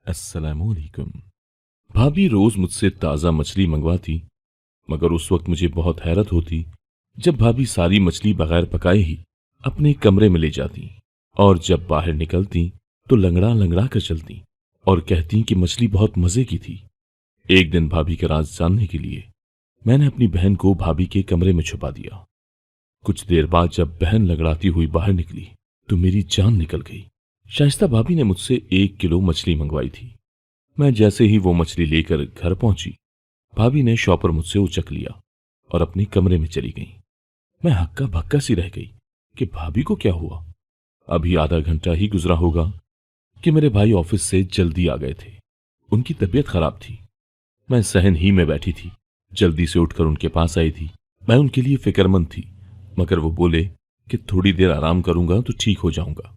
अस्सलामुअलैकुम। भाभी रोज मुझसे ताज़ा मछली मंगवाती, मगर उस वक्त मुझे बहुत हैरत होती जब भाभी सारी मछली बगैर पकाए ही अपने कमरे में ले जाती और जब बाहर निकलती तो लंगड़ा लंगड़ा कर चलती और कहती कि मछली बहुत मज़े की थी। एक दिन भाभी का राज जानने के लिए मैंने अपनी बहन को भाभी के कमरे में छुपा दिया। कुछ देर बाद जब बहन लंगड़ाती हुई बाहर निकली तो मेरी जान निकल गई। शाइस्ता भाभी ने मुझसे 1 किलो मछली मंगवाई थी। मैं जैसे ही वो मछली लेकर घर पहुंची, भाभी ने शॉपर मुझसे उचक लिया और अपने कमरे में चली गई। मैं हक्का भक्का सी रह गई कि भाभी को क्या हुआ। अभी आधा घंटा ही गुजरा होगा कि मेरे भाई ऑफिस से जल्दी आ गए थे। उनकी तबीयत खराब थी। मैं सहन ही में बैठी थी, जल्दी से उठकर उनके पास आई थी। मैं उनके लिए फिक्रमंद थी, मगर वो बोले कि थोड़ी देर आराम करूंगा तो ठीक हो जाऊंगा।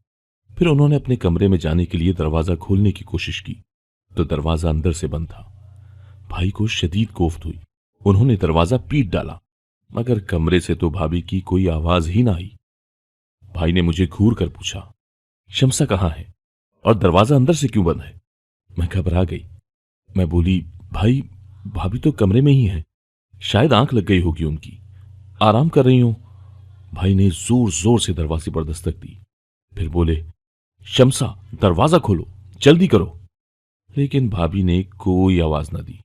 फिर उन्होंने अपने कमरे में जाने के लिए दरवाजा खोलने की कोशिश की तो दरवाजा अंदर से बंद था। भाई को शदीद कोफ्त हुई। उन्होंने दरवाजा पीट डाला, मगर कमरे से तो भाभी की कोई आवाज ही ना आई। भाई ने मुझे घूर कर पूछा, शमसा कहाँ है और दरवाजा अंदर से क्यों बंद है? मैं घबरा गई। मैं बोली, भाई भाभी तो कमरे में ही है, शायद आंख लग गई होगी उनकी, आराम कर रही हूं। भाई ने जोर जोर से दरवाजे पर दस्तक दी, फिर बोले, शमसा दरवाजा खोलो, जल्दी करो। लेकिन भाभी ने कोई आवाज न दी।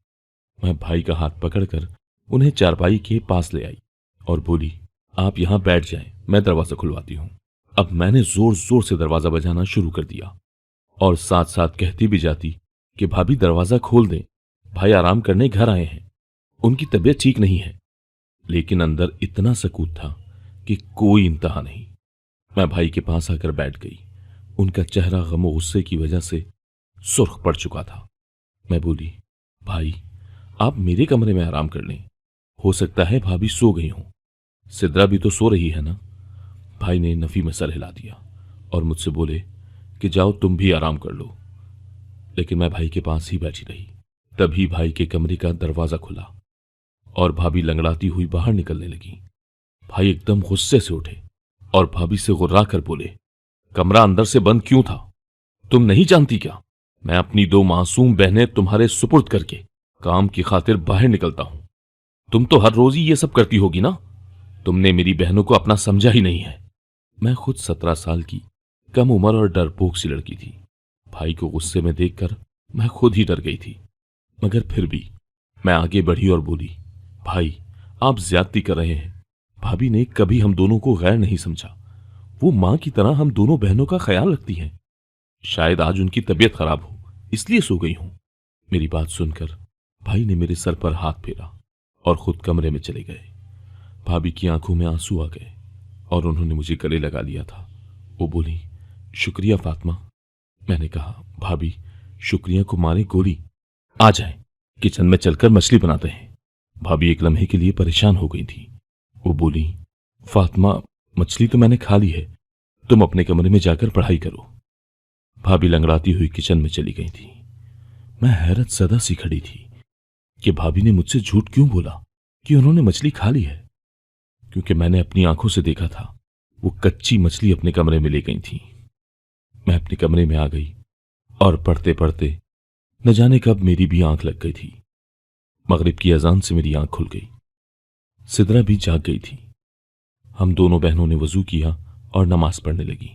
मैं भाई का हाथ पकड़कर उन्हें चारपाई के पास ले आई और बोली, आप यहां बैठ जाएं, मैं दरवाजा खुलवाती हूं। अब मैंने जोर जोर से दरवाजा बजाना शुरू कर दिया और साथ साथ कहती भी जाती कि भाभी दरवाजा खोल दें, भाई आराम करने घर आए हैं, उनकी तबीयत ठीक नहीं है। लेकिन अंदर इतना सकूत था कि कोई इंतहा नहीं। मैं भाई के पास आकर बैठ गई। उनका चेहरा गम और गुस्से की वजह से सुर्ख पड़ चुका था। मैं बोली, भाई आप मेरे कमरे में आराम कर लें, हो सकता है भाभी सो गई हों, सिद्रा भी तो सो रही है ना। भाई ने नफी में सर हिला दिया और मुझसे बोले कि जाओ तुम भी आराम कर लो। लेकिन मैं भाई के पास ही बैठी रही। तभी भाई के कमरे का दरवाजा खुला और भाभी लंगड़ाती हुई बाहर निकलने लगी। भाई एकदम गुस्से से उठे और भाभी से गुर्रा कर बोले, कमरा अंदर से बंद क्यों था? तुम नहीं जानती क्या, मैं अपनी 2 मासूम बहनें तुम्हारे सुपुर्द करके काम की खातिर बाहर निकलता हूं। तुम तो हर रोज ही ये सब करती होगी ना। तुमने मेरी बहनों को अपना समझा ही नहीं है। मैं खुद 17 साल की कम उम्र और डरपोक सी लड़की थी। भाई को गुस्से में देखकर मैं खुद ही डर गई थी, मगर फिर भी मैं आगे बढ़ी और बोली, भाई आप ज्यादती कर रहे हैं। भाभी ने कभी हम दोनों को गैर नहीं समझा। वो मां की तरह हम दोनों बहनों का ख्याल रखती हैं। शायद आज उनकी तबीयत खराब हो, इसलिए सो गई हूं। मेरी बात सुनकर भाई ने मेरे सर पर हाथ फेरा और खुद कमरे में चले गए। भाभी की आंखों में आंसू आ गए और उन्होंने मुझे गले लगा लिया था। वो बोली, शुक्रिया फातिमा। मैंने कहा, भाभी शुक्रिया को मारे गोली, आ जाए किचन में चलकर मछली बनाते हैं। भाभी एक लम्हे के लिए परेशान हो गई थी। वो बोली, फातिमा मछली तो मैंने खा ली है, तुम अपने कमरे में जाकर पढ़ाई करो। भाभी लंगड़ाती हुई किचन में चली गई थी। मैं हैरत ज़दा सी खड़ी थी कि भाभी ने मुझसे झूठ क्यों बोला कि उन्होंने मछली खा ली है, क्योंकि मैंने अपनी आंखों से देखा था वो कच्ची मछली अपने कमरे में ले गई थी। मैं अपने कमरे में आ गई और पढ़ते पढ़ते न जाने कब मेरी भी आंख लग गई थी। मगरिब की अजान से मेरी आंख खुल गई। सिद्रा भी जाग गई थी। हम दोनों बहनों ने वजू किया और नमाज पढ़ने लगी।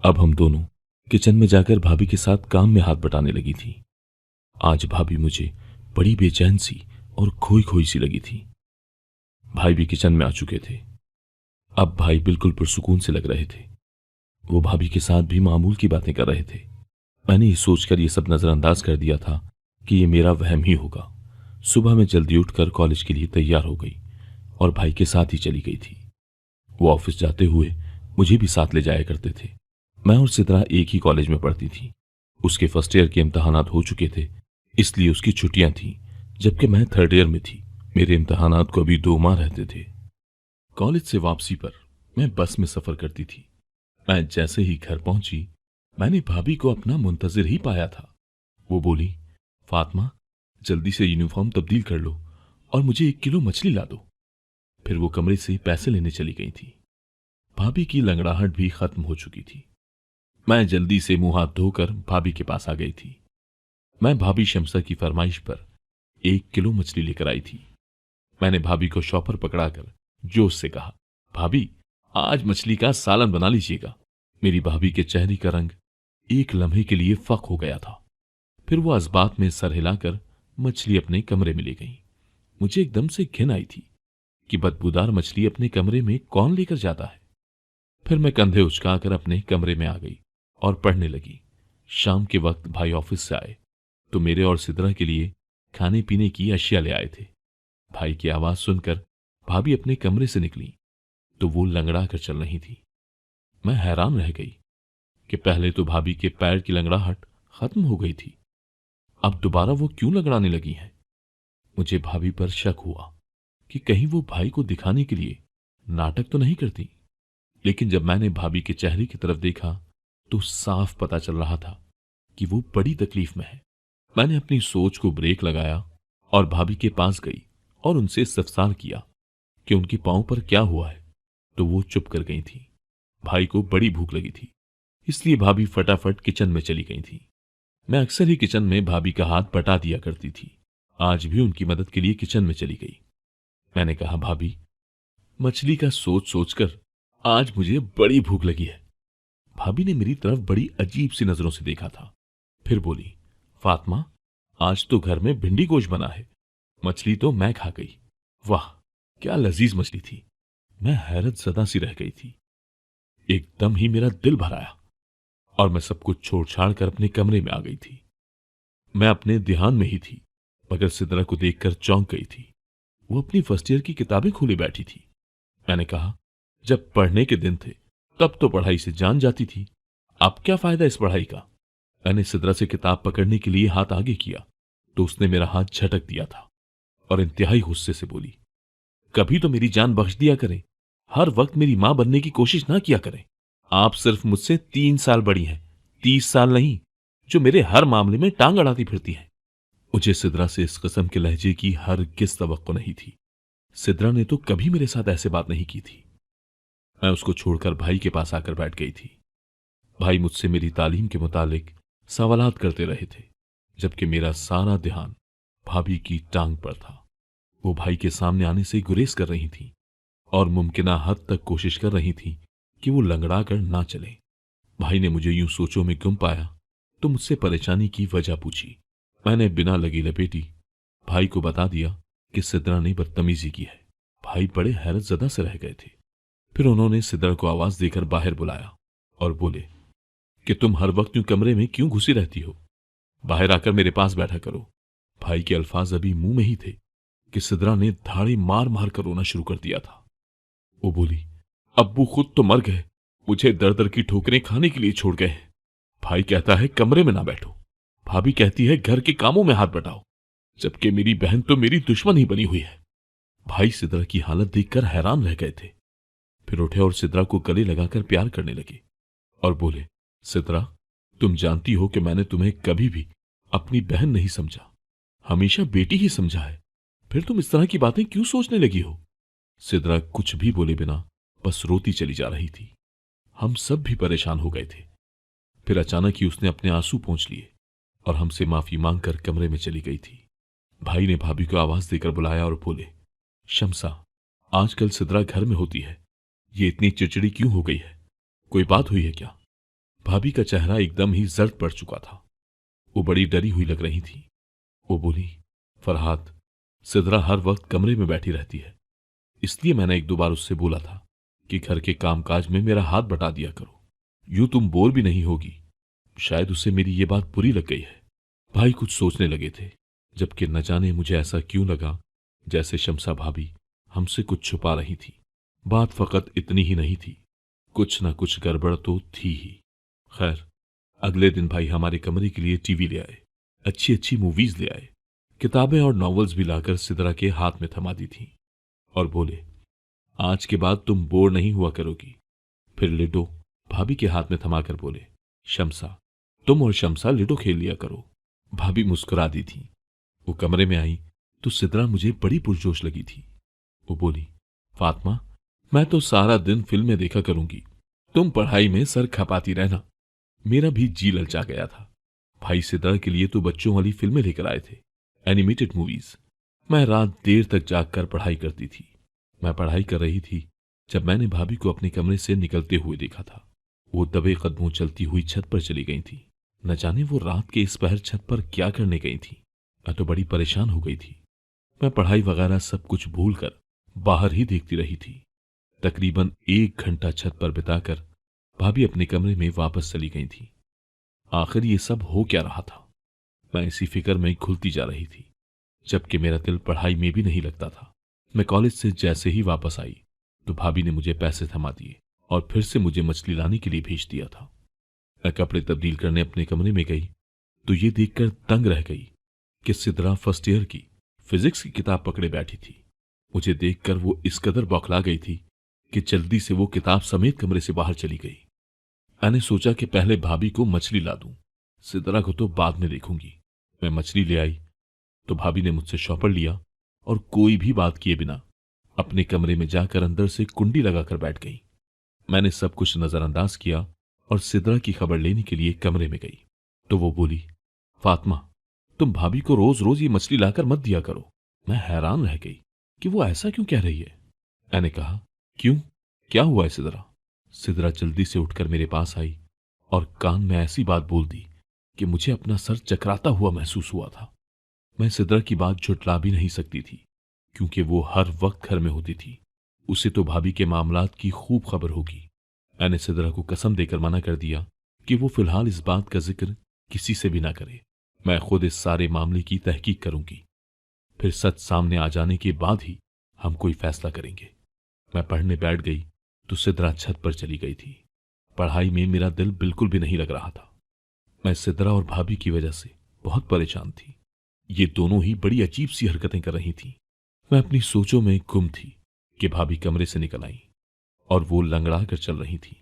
अब हम दोनों किचन में जाकर भाभी के साथ काम में हाथ बटाने लगी थी। आज भाभी मुझे बड़ी बेचैन सी और खोई खोई सी लगी थी। भाई भी किचन में आ चुके थे। अब भाई बिल्कुल पुरसुकून से लग रहे थे। वो भाभी के साथ भी मामूल की बातें कर रहे थे। मैंने ये सोचकर ये सब नजरअंदाज कर दिया था कि ये मेरा वहम ही होगा। सुबह में जल्दी उठकर कॉलेज के लिए तैयार हो गई और भाई के साथ ही चली गई थी। वो ऑफिस जाते हुए मुझे भी साथ ले जाया करते थे। मैं और सिद्रा एक ही कॉलेज में पढ़ती थी। उसके फर्स्ट ईयर के इम्तहानात हो चुके थे, इसलिए उसकी छुट्टियां थीं, जबकि मैं थर्ड ईयर में थी। मेरे इम्तहानात को अभी 2 माह रहते थे। कॉलेज से वापसी पर मैं बस में सफर करती थी। मैं जैसे ही घर पहुंची, मैंने भाभी को अपना मुंतजिर ही पाया था। वो बोली, फातिमा जल्दी से यूनिफॉर्म तब्दील कर लो और मुझे 1 किलो मछली ला दो। फिर वो कमरे से पैसे लेने चली गई थी। भाभी की लंगड़ाहट भी खत्म हो चुकी थी। मैं जल्दी से मुंह हाथ धोकर भाभी के पास आ गई थी। मैं भाभी शमसा की फरमाइश पर 1 किलो मछली लेकर आई थी। मैंने भाभी को शॉपर पकड़ाकर जोश से कहा, भाभी आज मछली का सालन बना लीजिएगा। मेरी भाभी के चेहरे का रंग एक लम्हे के लिए फक हो गया था। फिर वो अज़बात में सर हिलाकर मछली अपने कमरे में ले गई। मुझे एकदम से घिन आई थी कि बदबूदार मछली अपने कमरे में कौन लेकर जाता है। फिर मैं कंधे उचकाकर अपने कमरे में आ गई और पढ़ने लगी। शाम के वक्त भाई ऑफिस से आए तो मेरे और सिद्रा के लिए खाने पीने की अशिया ले आए थे। भाई की आवाज सुनकर भाभी अपने कमरे से निकली तो वो लंगड़ा कर चल रही थी। मैं हैरान रह गई कि पहले तो भाभी के पैर की लंगड़ाहट खत्म हो गई थी, अब दोबारा वो क्यों लंगड़ाने लगी हैं। मुझे भाभी पर शक हुआ कि कहीं वो भाई को दिखाने के लिए नाटक तो नहीं करती। लेकिन जब मैंने भाभी के चेहरे की तरफ देखा तो साफ पता चल रहा था कि वो बड़ी तकलीफ में है। मैंने अपनी सोच को ब्रेक लगाया और भाभी के पास गई और उनसे इस्तफसार किया कि उनके पांव पर क्या हुआ है, तो वो चुप कर गई थी। भाई को बड़ी भूख लगी थी, इसलिए भाभी फटाफट किचन में चली गई थी। मैं अक्सर ही किचन में भाभी का हाथ बटा दिया करती थी। आज भी उनकी मदद के लिए किचन में चली गई। मैंने कहा, भाभी मछली का सोच सोचकर आज मुझे बड़ी भूख लगी है। भाभी ने मेरी तरफ बड़ी अजीब सी नजरों से देखा था। फिर बोली, फातिमा आज तो घर में भिंडी गोश्त बना है, मछली तो मैं खा गई। वाह क्या लजीज मछली थी। मैं हैरत ज़दा सी रह गई थी। एकदम ही मेरा दिल भर आया और मैं सब कुछ छोड़ छाड़ कर अपने कमरे में आ गई थी। मैं अपने ध्यान में ही थी मगर सिद्रा को देखकर चौंक गई थी। वो अपनी फर्स्ट ईयर की किताबें खोले बैठी थी। मैंने कहा, जब पढ़ने के दिन थे तब तो पढ़ाई से जान जाती थी, अब क्या फायदा इस पढ़ाई का। मैंने सिद्रा से किताब पकड़ने के लिए हाथ आगे किया तो उसने मेरा हाथ झटक दिया था और इंतहाई गुस्से से बोली, कभी तो मेरी जान बख्श दिया करें, हर वक्त मेरी मां बनने की कोशिश ना किया करें। आप सिर्फ मुझसे 3 साल बड़ी हैं, 30 साल नहीं, जो मेरे हर मामले में टांग अड़ाती फिरती हैं। मुझे सिद्रा से इस किस्म के लहजे की हरगिज़ तवक्को नहीं थी। सिद्रा ने तो कभी मेरे साथ ऐसे बात नहीं की थी। मैं उसको छोड़कर भाई के पास आकर बैठ गई थी। भाई मुझसे मेरी तालीम के मुतालिक सवालात करते रहे थे, जबकि मेरा सारा ध्यान भाभी की टांग पर था। वो भाई के सामने आने से गुरेज कर रही थी और मुमकिना हद तक कोशिश कर रही थी कि वो लंगड़ा कर ना चले। भाई ने मुझे यूं सोचों में गुम पाया तो मुझसे परेशानी की वजह पूछी। मैंने बिना लगी लपेटी भाई को बता दिया कि सिद्रा ने बदतमीजी की है। भाई बड़े हैरत ज़दा से रह गए थे। फिर उन्होंने सिद्रा को आवाज देकर बाहर बुलाया और बोले कि तुम हर वक्त यूं कमरे में क्यों घुसी रहती हो, बाहर आकर मेरे पास बैठा करो। भाई के अल्फाज अभी मुंह में ही थे कि सिद्रा ने धाड़े मार मार कर रोना शुरू कर दिया था। वो बोली, अब्बू खुद तो मर गए, मुझे दर दर की ठोकरें खाने के लिए छोड़ गए। भाई कहता है कमरे में ना बैठो, भाभी कहती है घर के कामों में हाथ बटाओ, जबकि मेरी बहन तो मेरी दुश्मन ही बनी हुई है। भाई सिद्रा की हालत देखकर हैरान रह गए थे। फिर उठे और सिद्रा को गले लगाकर प्यार करने लगे और बोले, सिद्रा तुम जानती हो कि मैंने तुम्हें कभी भी अपनी बहन नहीं समझा, हमेशा बेटी ही समझा है। फिर तुम इस तरह की बातें क्यों सोचने लगी हो। सिद्रा कुछ भी बोले बिना बस रोती चली जा रही थी। हम सब भी परेशान हो गए थे। फिर अचानक ही उसने अपने आंसू पोंछ लिए और हमसे माफी मांगकर कमरे में चली गई थी। भाई ने भाभी को आवाज देकर बुलाया और बोले, शमसा आजकल सिद्रा घर में होती है, ये इतनी चिड़चिड़ी क्यों हो गई है, कोई बात हुई है क्या। भाभी का चेहरा एकदम ही जर्द पड़ चुका था। वो बड़ी डरी हुई लग रही थी। वो बोली, फरहाद सिद्रा हर वक्त कमरे में बैठी रहती है, इसलिए मैंने 1-2 बार उससे बोला था कि घर के कामकाज में मेरा हाथ बटा दिया करो, यूं तुम बोर भी नहीं होगी। शायद उसे मेरी ये बात बुरी लग गई है। भाई कुछ सोचने लगे थे, जबकि न जाने मुझे ऐसा क्यों लगा जैसे शमसा भाभी हमसे कुछ छुपा रही थी। बात फकत इतनी ही नहीं थी, कुछ न कुछ गड़बड़ तो थी ही। खैर अगले दिन भाई हमारे कमरे के लिए टीवी ले आए, अच्छी अच्छी मूवीज ले आए, किताबें और नॉवेल्स भी लाकर सिद्रा के हाथ में थमा दी थी और बोले, आज के बाद तुम बोर नहीं हुआ करोगी। फिर लिडो भाभी के हाथ में थमाकर बोले, शमसा तुम और शमसा लिडो खेल लिया करो। भाभी मुस्कुरा दी थी। वो कमरे में आई तो सिद्रा मुझे बड़ी पुरजोश लगी थी। वो बोली, फातिमा मैं तो सारा दिन फिल्में देखा करूंगी, तुम पढ़ाई में सर खपाती रहना। मेरा भी जी ललचा गया था। भाई सिद्रा के लिए तो बच्चों वाली फिल्में लेकर आए थे, एनिमेटेड मूवीज। मैं रात देर तक जागकर पढ़ाई करती थी। मैं पढ़ाई कर रही थी जब मैंने भाभी को अपने कमरे से निकलते हुए देखा था। वो दबे कदमों चलती हुई छत पर चली गई थी। न जाने वो रात के इस पहर छत पर क्या करने गई थी। मैं तो बड़ी परेशान हो गई थी। मैं पढ़ाई वगैरह सब कुछ भूलकर बाहर ही देखती रही थी। तकरीबन 1 घंटा छत पर बिताकर भाभी अपने कमरे में वापस चली गई थी। आखिर ये सब हो क्या रहा था? मैं इसी फिक्र में घुलती जा रही थी, जबकि मेरा दिल पढ़ाई में भी नहीं लगता था। मैं कॉलेज से जैसे ही वापस आई तो भाभी ने मुझे पैसे थमा दिए और फिर से मुझे मछली लाने के लिए भेज दिया था। मैं कपड़े तब्दील करने अपने कमरे में गई तो ये देखकर दंग रह गई कि सिद्रा फर्स्ट ईयर की फिजिक्स की किताब पकड़े बैठी थी। मुझे देखकर वो इस कदर बौखला गई थी कि जल्दी से वो किताब समेत कमरे से बाहर चली गई। मैंने सोचा कि पहले भाभी को मछली ला दूं, सिद्रा को तो बाद में देखूंगी। मैं मछली ले आई तो भाभी ने मुझसे शॉपर लिया और कोई भी बात किए बिना अपने कमरे में जाकर अंदर से कुंडी लगाकर बैठ गई। मैंने सब कुछ नजरअंदाज किया और सिद्रा की खबर लेने के लिए कमरे में गई तो वो बोली, फातिमा, तुम भाभी को रोज रोज ये मछली लाकर मत दिया करो। मैं हैरान रह गई कि वो ऐसा क्यों कह रही है। मैंने कहा, क्यों, क्या हुआ है सिद्रा? सिद्रा जल्दी से उठकर मेरे पास आई और कान में ऐसी बात बोल दी कि मुझे अपना सर चकराता हुआ महसूस हुआ था। मैं सिद्रा की बात झुठला भी नहीं सकती थी क्योंकि वो हर वक्त घर में होती थी। उसे तो भाभी के मामलात की खूब खबर होगी। मैंने सिद्रा को कसम देकर मना कर दिया कि वो फिलहाल इस बात का जिक्र किसी से भी ना करे। मैं खुद इस सारे मामले की तहकीक करूंगी, फिर सच सामने आ जाने के बाद ही हम कोई फैसला करेंगे। मैं पढ़ने बैठ गई तो सिद्रा छत पर चली गई थी। पढ़ाई में मेरा दिल बिल्कुल भी नहीं लग रहा था। मैं सिद्रा और भाभी की वजह से बहुत परेशान थी। ये दोनों ही बड़ी अजीब सी हरकतें कर रही थीं। मैं अपनी सोचों में गुम थी कि भाभी कमरे से निकल आई और वो लंगड़ा कर चल रही थी।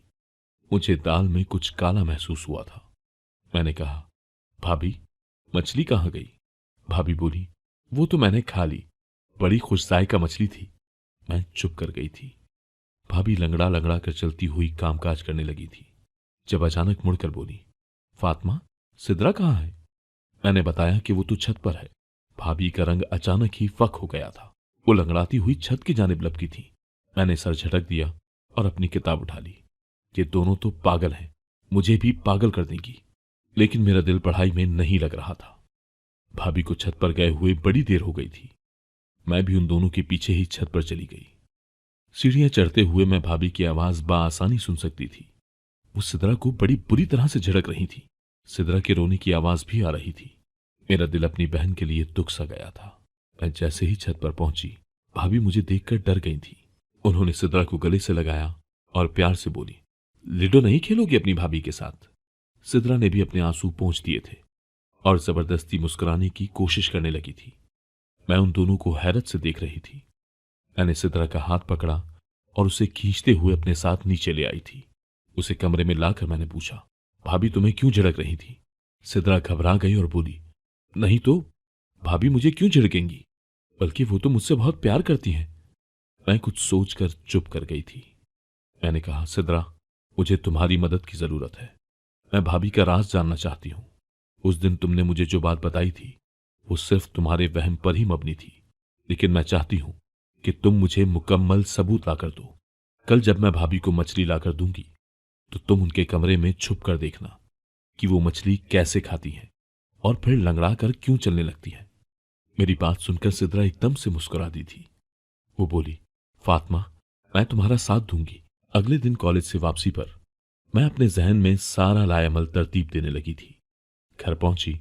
मुझे दाल में कुछ काला महसूस हुआ था। मैंने कहा, भाभी, मछली कहाँ गई? भाभी बोली, वो तो मैंने खा ली, बड़ी खुश जायका मछली थी। मैं चुप कर गई थी। भाभी लंगड़ा लंगड़ा कर चलती हुई कामकाज करने लगी थी जब अचानक मुड़कर बोली, फातिमा, सिद्रा कहाँ है? मैंने बताया कि वो तो छत पर है। भाभी का रंग अचानक ही फक हो गया था। वो लंगड़ाती हुई छत की जानिब लपकी थी। मैंने सर झटक दिया और अपनी किताब उठा ली। ये दोनों तो पागल हैं, मुझे भी पागल कर देंगी। लेकिन मेरा दिल पढ़ाई में नहीं लग रहा था। भाभी को छत पर गए हुए बड़ी देर हो गई थी। मैं भी उन दोनों के पीछे ही छत पर चली गई। सीढ़ियां चढ़ते हुए मैं भाभी की आवाज बाआसानी सुन सकती थी। वो सिद्रा को बड़ी बुरी तरह से झड़क रही थी। सिद्रा के रोने की आवाज भी आ रही थी। मेरा दिल अपनी बहन के लिए दुख सा गया था। मैं जैसे ही छत पर पहुंची, भाभी मुझे देखकर डर गई थी। उन्होंने सिद्रा को गले से लगाया और प्यार से बोली, लिडो नहीं खेलोगी अपनी भाभी के साथ? सिद्रा ने भी अपने आंसू पोंछ दिए थे और जबरदस्ती मुस्कुराने की कोशिश करने लगी थी। मैं उन दोनों को हैरत से देख रही थी। मैंने सिद्रा का हाथ पकड़ा और उसे खींचते हुए अपने साथ नीचे ले आई थी। उसे कमरे में लाकर मैंने पूछा, भाभी तुम्हें क्यों झड़क रही थी? सिद्रा घबरा गई और बोली, नहीं तो भाभी मुझे क्यों झिड़केंगी, बल्कि वो तो मुझसे बहुत प्यार करती हैं। मैं कुछ सोचकर चुप कर गई थी। मैंने कहा, सिद्रा, मुझे तुम्हारी मदद की जरूरत है। मैं भाभी का राज जानना चाहती हूं। उस दिन तुमने मुझे जो बात बताई थी वो सिर्फ तुम्हारे वहम पर ही मबनी थी, लेकिन मैं चाहती हूं कि तुम मुझे मुकम्मल सबूत लाकर दो। कल जब मैं भाभी को मछली लाकर दूंगी तो तुम उनके कमरे में छुप कर देखना कि वो मछली कैसे खाती हैं और फिर लंगड़ा कर क्यों चलने लगती है। मेरी बात सुनकर सिद्रा एकदम से मुस्कुरा दी थी। वो बोली, फातिमा, मैं तुम्हारा साथ दूंगी। अगले दिन कॉलेज से वापसी पर मैं अपने जहन में सारा लायामल तरतीब देने लगी थी। घर पहुंची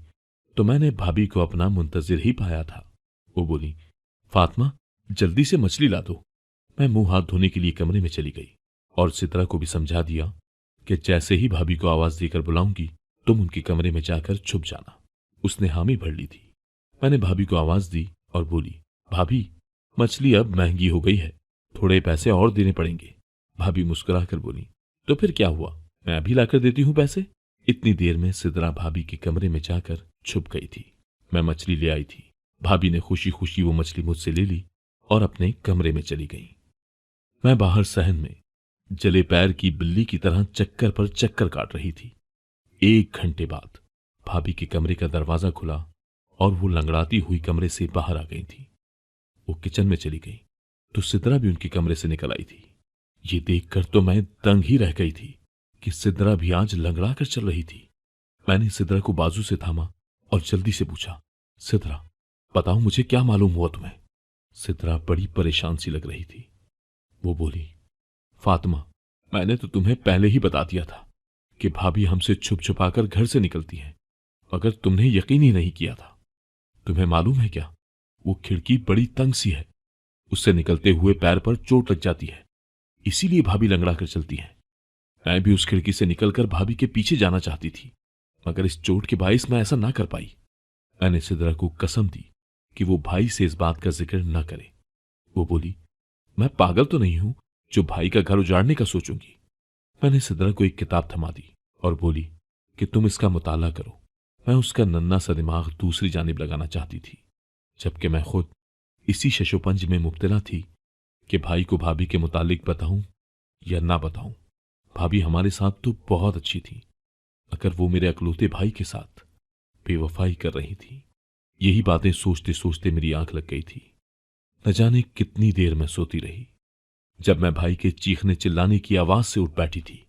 तो मैंने भाभी को अपना मुंतजिर ही पाया था। वो बोली, फातिमा, जल्दी से मछली ला दो। मैं मुंह हाथ धोने के लिए कमरे में चली गई और सिद्रा को भी समझा दिया कि जैसे ही भाभी को आवाज देकर बुलाऊंगी तुम उनके कमरे में जाकर छुप जाना। उसने हामी भर ली थी। मैंने भाभी को आवाज दी और बोली, भाभी, मछली अब महंगी हो गई है, थोड़े पैसे और देने पड़ेंगे। भाभी मुस्कुरा कर बोली, तो फिर क्या हुआ, मैं अभी लाकर देती हूं पैसे। इतनी देर में सिद्रा भाभी के कमरे में जाकर छुप गई थी। मैं मछली ले आई थी। भाभी ने खुशी खुशी वो मछली मुझसे ले ली और अपने कमरे में चली गई। मैं बाहर सहन में जले पैर की बिल्ली की तरह चक्कर पर चक्कर काट रही थी। 1 घंटे बाद भाभी के कमरे का दरवाजा खुला और वो लंगड़ाती हुई कमरे से बाहर आ गई थी। वो किचन में चली गई तो सिद्रा भी उनके कमरे से निकल आई थी। ये देखकर तो मैं दंग ही रह गई थी कि सिद्रा भी आज लंगड़ा कर चल रही थी। मैंने सिद्रा को बाजू से थामा और जल्दी से पूछा, सिद्रा बताओ मुझे क्या मालूम हुआ तुम्हें? सिद्रा बड़ी परेशान सी लग रही थी। वो बोली, फातिमा मैंने तो तुम्हें पहले ही बता दिया था कि भाभी हमसे छुप छुपाकर घर से निकलती है, मगर तुमने यकीन ही नहीं किया था। तुम्हें मालूम है क्या, वो खिड़की बड़ी तंग सी है, उससे निकलते हुए पैर पर चोट लग जाती है, इसीलिए भाभी लंगड़ा कर चलती है। मैं भी उस खिड़की से निकलकर भाभी के पीछे जाना चाहती थी, मगर इस चोट के बाइस मैं ऐसा ना कर पाई। मैंने सिद्रा को कसम दी कि वो भाई से इस बात का जिक्र न करे। वो बोली, मैं पागल तो नहीं हूं जो भाई का घर उजाड़ने का सोचूंगी। मैंने सिद्रा को एक किताब थमा दी और बोली कि तुम इसका मुताला करो। मैं उसका नन्हा सा दिमाग दूसरी जानिब लगाना चाहती थी, जबकि मैं खुद इसी शशोपंज में मुब्तला थी कि भाई को भाभी के मुतालिक बताऊं या ना बताऊं। भाभी हमारे साथ तो बहुत अच्छी थी, मगर वो मेरे अकलौते भाई के साथ बेवफाई कर रही थी। यही बातें सोचते सोचते मेरी आंख लग गई थी। न जाने कितनी देर मैं सोती रही। जब मैं भाई के चीखने चिल्लाने की आवाज से उठ बैठी थी,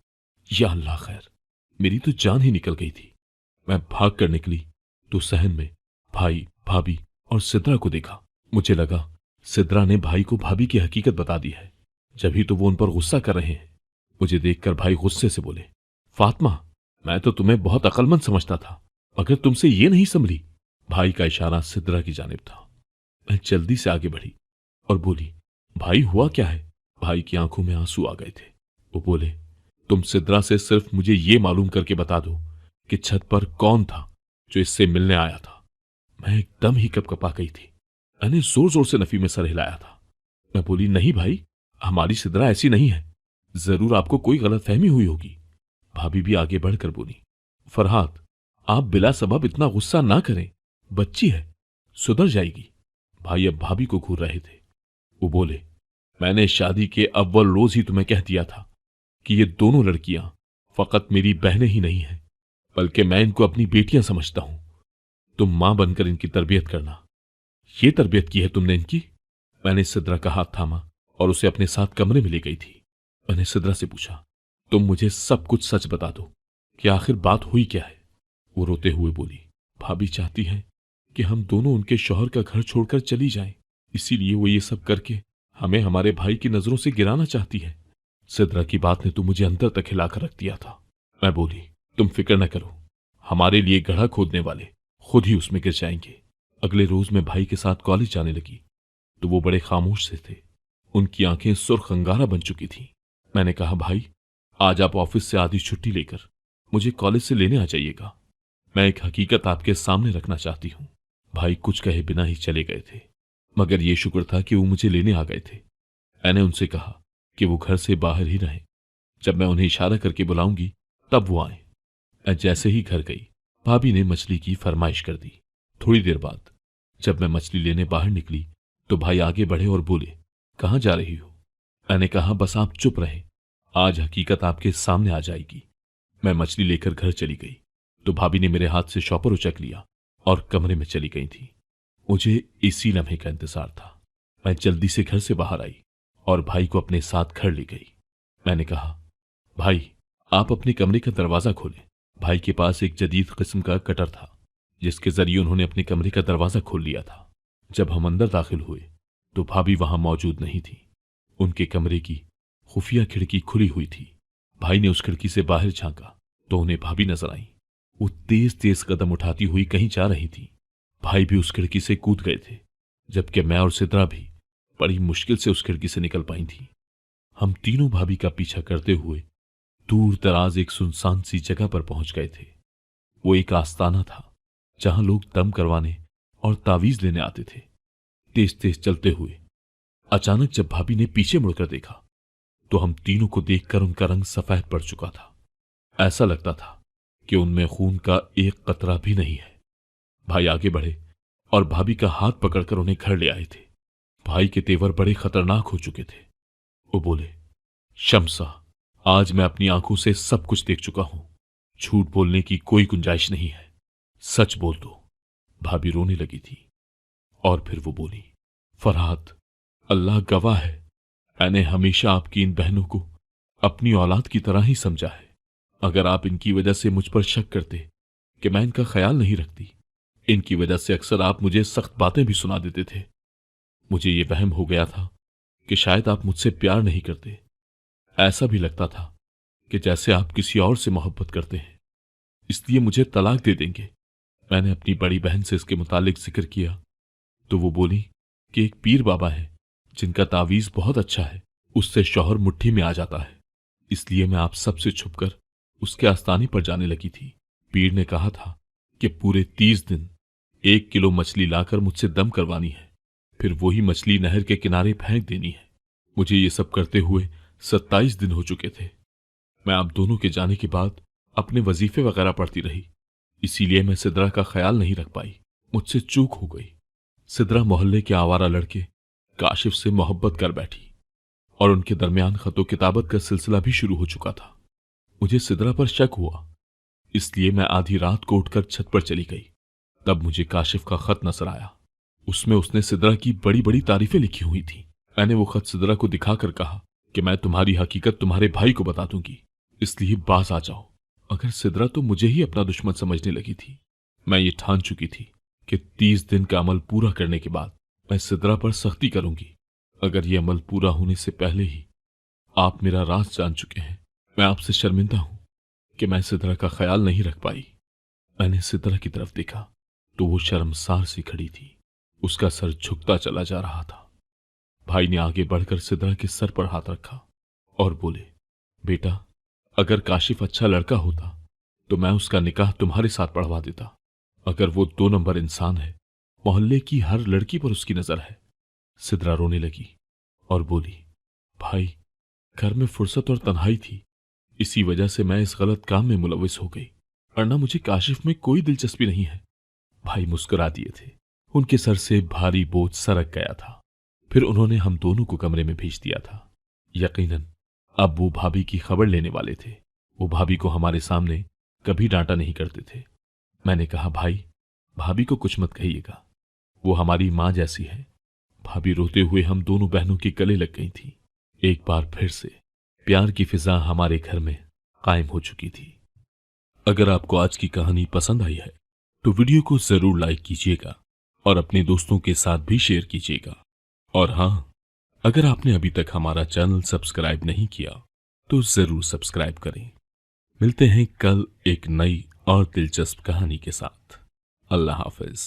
या अल्लाह खैर, मेरी तो जान ही निकल गई थी। मैं भाग कर निकली तो सहन में भाई, भाभी और सिद्रा को देखा। मुझे लगा सिद्रा ने भाई को भाभी की हकीकत बता दी है, जभी तो वो उन पर गुस्सा कर रहे हैं। मुझे देखकर भाई गुस्से से बोले, फातिमा मैं तो तुम्हें बहुत अक्लमंद समझता था, मगर तुमसे ये नहीं संभली। भाई का इशारा सिद्रा की जानिब था। मैं जल्दी से आगे बढ़ी और बोली, भाई हुआ क्या है? भाई की आंखों में आंसू आ गए थे। वो बोले, तुम सिद्रा से सिर्फ मुझे ये मालूम करके बता दो कि छत पर कौन था जो इससे मिलने आया था। मैं एकदम ही कपकपा गई थी। मैंने जोर जोर से नफी में सर हिलाया था। मैं बोली, नहीं भाई, हमारी सिद्रा ऐसी नहीं है, जरूर आपको कोई गलतफहमी हुई होगी। भाभी भी आगे बढ़कर बोली, फरहाद आप बिला सबब इतना गुस्सा ना करें, बच्ची है, सुधर जाएगी। भाई अब भाभी को घूर रहे थे। वो बोले, मैंने शादी के अव्वल रोज ही तुम्हें कह दिया था कि ये दोनों लड़कियां फकत मेरी बहनें ही नहीं हैं, बल्कि मैं इनको अपनी बेटियां समझता हूं। तुम मां बनकर इनकी तरबियत करना। ये तरबियत की है तुमने इनकी? मैंने सिद्रा का हाथ थामा और उसे अपने साथ कमरे में ले गई थी। मैंने सिद्रा से पूछा, तुम मुझे सब कुछ सच बता दो कि आखिर बात हुई क्या है? वो रोते हुए बोली, भाभी चाहती है कि हम दोनों उनके शौहर का घर छोड़कर चली जाएं, इसीलिए वो ये सब करके हमें हमारे भाई की नजरों से गिराना चाहती है। सिद्रा की बात ने तो मुझे अंदर तक हिलाकर रख दिया था। मैं बोली, तुम फिक्र न करो, हमारे लिए गड्ढा खोदने वाले खुद ही उसमें गिर जाएंगे। अगले रोज मैं भाई के साथ कॉलेज जाने लगी तो वो बड़े खामोश से थे। उनकी आंखें सुर्ख अंगारा बन चुकी थी। मैंने कहा, भाई आज आप ऑफिस से आधी छुट्टी लेकर मुझे कॉलेज से लेने आ जाइएगा। मैं एक हकीकत आपके सामने रखना चाहती हूं। भाई कुछ कहे बिना ही चले गए थे, मगर यह शुक्र था कि वो मुझे लेने आ गए थे। मैंने उनसे कहा कि वो घर से बाहर ही रहें, जब मैं उन्हें इशारा करके बुलाऊंगी तब वो आए। मैं जैसे ही घर गई, भाभी ने मछली की फरमाइश कर दी। थोड़ी देर बाद जब मैं मछली लेने बाहर निकली तो भाई आगे बढ़े और बोले, कहां जा रही हो? मैंने कहा, बस आप चुप रहे, आज हकीकत आपके सामने आ जाएगी। मैं मछली लेकर घर चली गई तो भाभी ने मेरे हाथ से शॉपर उचक लिया और कमरे में चली गई थी। मुझे इसी लम्हे का इंतजार था। मैं जल्दी से घर से बाहर आई और भाई को अपने साथ घर ले गई। मैंने कहा, भाई आप अपने कमरे का दरवाजा खोलें। भाई के पास एक जदीद किस्म का कटर था, जिसके जरिए उन्होंने अपने कमरे का दरवाजा खोल लिया था। जब हम अंदर दाखिल हुए तो भाभी वहां मौजूद नहीं थी। उनके कमरे की खुफिया खिड़की खुली हुई थी। भाई ने उस खिड़की से बाहर झांका तो उन्हें भाभी नजर आई। वो तेज तेज कदम उठाती हुई कहीं जा रही थी। भाई भी उस खिड़की से कूद गए थे, जबकि मैं और सिद्रा भी बड़ी मुश्किल से उस खिड़की से निकल पाई थी। हम तीनों भाभी का पीछा करते हुए दूर दराज एक सुनसान सी जगह पर पहुंच गए थे। वो एक आस्ताना था जहां लोग दम करवाने और तावीज लेने आते थे। तेज तेज चलते हुए अचानक जब भाभी ने पीछे मुड़कर देखा तो हम तीनों को देखकर उनका रंग सफेद पड़ चुका था। ऐसा लगता था कि उनमें खून का एक कतरा भी नहीं है। भाई आगे बढ़े और भाभी का हाथ पकड़कर उन्हें घर ले आए थे। भाई के तेवर बड़े खतरनाक हो चुके थे। वो बोले, शम्सा, आज मैं अपनी आंखों से सब कुछ देख चुका हूं। झूठ बोलने की कोई गुंजाइश नहीं है। सच बोल दो। भाभी रोने लगी थी और फिर वो बोली, फरहाद, अल्लाह गवाह है, मैंने हमेशा आपकी इन बहनों को अपनी औलाद की तरह ही समझा है। अगर आप इनकी वजह से मुझ पर शक करते कि मैं इनका ख्याल नहीं रखती, इनकी वजह से अक्सर आप मुझे सख्त बातें भी सुना देते थे। मुझे ये वहम हो गया था कि शायद आप मुझसे प्यार नहीं करते। ऐसा भी लगता था कि जैसे आप किसी और से मोहब्बत करते हैं, इसलिए मुझे तलाक दे देंगे। मैंने अपनी बड़ी बहन से इसके मुतालिक जिक्र किया तो वो बोली कि एक पीर बाबा है जिनका तावीज बहुत अच्छा है, उससे शौहर मुट्ठी में आ जाता है। इसलिए मैं आप सबसे छुपकर उसके आस्थाने पर जाने लगी थी। पीर ने कहा था कि पूरे 30 दिन 1 किलो मछली लाकर मुझसे दम करवानी है, फिर वही मछली नहर के किनारे फेंक देनी है। मुझे ये सब करते हुए 27 दिन हो चुके थे। मैं आप दोनों के जाने के बाद अपने वजीफे वगैरह पढ़ती रही, इसीलिए मैं सिद्रा का ख्याल नहीं रख पाई। मुझसे चूक हो गई। सिद्रा मोहल्ले के आवारा लड़के काशिफ से मोहब्बत कर बैठी और उनके दरमियान खतो किताबत का सिलसिला भी शुरू हो चुका था। मुझे सिद्रा पर शक हुआ, इसलिए मैं आधी रात को उठकर छत पर चली गई। तब मुझे काशिफ का खत नजर आया। उसमें उसने सिद्रा की बड़ी बड़ी तारीफें लिखी हुई थी। मैंने वो खत सिद्रा को दिखाकर कहा कि मैं तुम्हारी हकीकत तुम्हारे भाई को बता दूंगी, इसलिए बाज आ जाओ। अगर सिद्रा तो मुझे ही अपना दुश्मन समझने लगी थी। मैं ये ठान चुकी थी कि 30 दिन का अमल पूरा करने के बाद मैं सिद्रा पर सख्ती करूंगी। अगर ये अमल पूरा होने से पहले ही आप मेरा राज जान चुके हैं, मैं आपसे शर्मिंदा हूं कि मैं सिद्रा का ख्याल नहीं रख पाई। मैंने सिद्रा की तरफ देखा तो वो शर्मसार सी खड़ी थी। उसका सर झुकता चला जा रहा था। भाई ने आगे बढ़कर सिद्रा के सर पर हाथ रखा और बोले, बेटा, अगर काशिफ अच्छा लड़का होता तो मैं उसका निकाह तुम्हारे साथ पढ़वा देता। अगर वो 2 नंबर इंसान है, मोहल्ले की हर लड़की पर उसकी नजर है। सिद्रा रोने लगी और बोली, भाई, घर में फुर्सत और तन्हाई थी, इसी वजह से मैं इस गलत काम में मुलविस हो गई, वरना मुझे काशिफ में कोई दिलचस्पी नहीं है। भाई मुस्कुरा दिए थे। उनके सर से भारी बोझ सरक गया था। फिर उन्होंने हम दोनों को कमरे में भेज दिया था। यकीनन अब वो भाभी की खबर लेने वाले थे। वो भाभी को हमारे सामने कभी डांटा नहीं करते थे। मैंने कहा, भाई, भाभी को कुछ मत कहिएगा, वो हमारी मां जैसी है। भाभी रोते हुए हम दोनों बहनों के गले लग गई थी। एक बार फिर से प्यार की फिजा हमारे घर में कायम हो चुकी थी। अगर आपको आज की कहानी पसंद आई है तो वीडियो को जरूर लाइक कीजिएगा और अपने दोस्तों के साथ भी शेयर कीजिएगा। और हां, अगर आपने अभी तक हमारा चैनल सब्सक्राइब नहीं किया तो जरूर सब्सक्राइब करें। मिलते हैं कल एक नई और दिलचस्प कहानी के साथ। अल्लाह हाफिज।